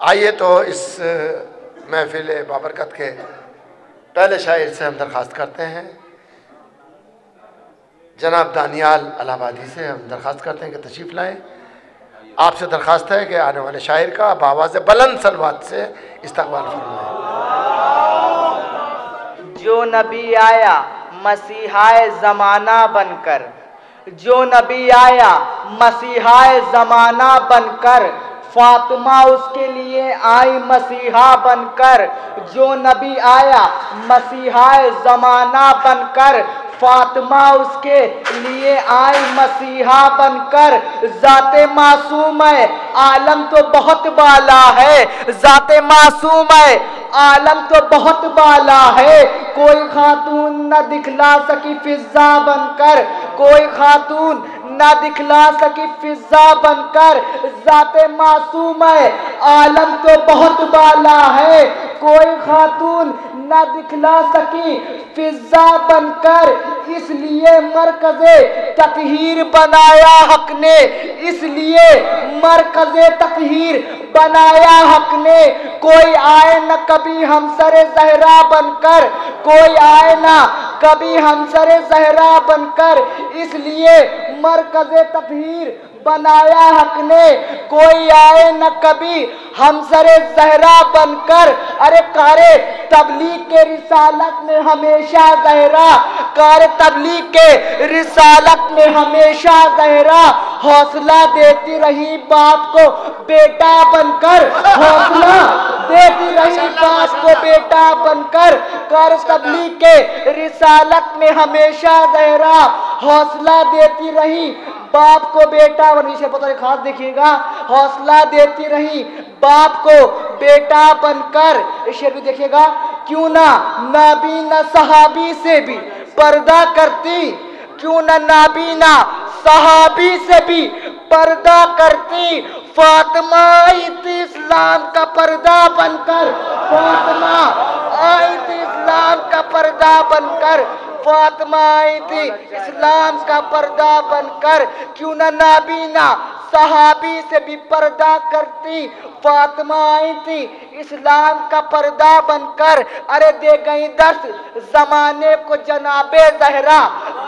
आइए तो इस महफिल बाबरकत के पहले शायर से हम दरख्वास्त करते हैं, जनाब दानियाल इलाहाबादी से हम दरख्वास्त करते हैं कि तशरीफ़ लाएँ। आपसे दरख्वास्त है कि आने वाले शायर का आवाज़ बुलंद सलवात से इस्तकबाल फरमाएं। जो नबी आया मसीहाए ज़माना बनकर, जो नबी आया मसीहाए ज़माना बनकर, फातिमा उसके लिए आई मसीहा बनकर। जो नबी आया मसीहाए ज़माना बनकर, फातिमा उसके लिए आई मसीहा बनकर। ज़ाते मासूम है आलम तो बहुत बाला है, ज़ाते मासूम है आलम तो बहुत बाला है। कोई खातून न दिखला सकी फिजा बनकर, कोई खातून न दिखला सकी फिजा बनकर। ज़ाते मासूम है आलम तो बहुत बाला है, कोई खातून न दिखला सकी फिजा बनकर। इसलिए मरकज़े तकहीर बनाया हक ने, इसलिए मरकज़े तकहीर बनाया हक ने। कोई आए न कभी हमसरे ज़हरा बनकर, कोई आए ना कभी हमसरे ज़हरा बनकर। इसलिए मरकज़े तकहीर बनाया हक ने, कोई आए न कभी हमसरे ज़हरा बनकर। अरे कारे तबलीग के रिसालत में हमेशा ज़हरा, कारे तबलीग के रिसालत में हमेशा ज़हरा। हौसला देती रही बाप को बेटा बनकर, हौसला देती रही बाप को बेटा बनकर। कारे तबलीग के रिसालत में हमेशा ज़हरा, हौसला देती रही बाप को बेटा। नीचे पता खास देखिएगा, हौसला देती रही बाप को बेटा बनकर। इस शेर भी देखिएगा, क्यों ना नाबीना सहाबी से भी पर्दा करती, क्यों ना नाबीना सहाबी से भी पर्दा करती। फातिमा आई थी इस्लाम का पर्दा बनकर, फातिमा आई थी इस्लाम का पर्दा बनकर, फातिमा आई थी इस्लाम का पर्दा बनकर। क्यों ना नाबीना सहाबी से भी पर्दा करती, फातिमा आई थी इस्लाम का पर्दा बनकर। अरे दे गई दर्स जमाने को जनाबे ज़हरा,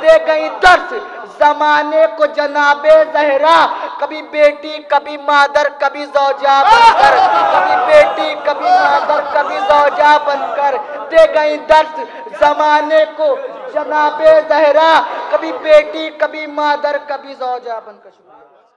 दे गई दर्स जमाने को जनाबे ज़हरा। कभी बेटी कभी मादर कभी ज़ौजा बनकर, कभी बेटी कभी मादर कभी ज़ौजा बनकर। दे गई दर्स जमाने को जनाबे ज़हरा, कभी बेटी कभी मादर कभी ज़ौजा बनकर। शुक्रिया।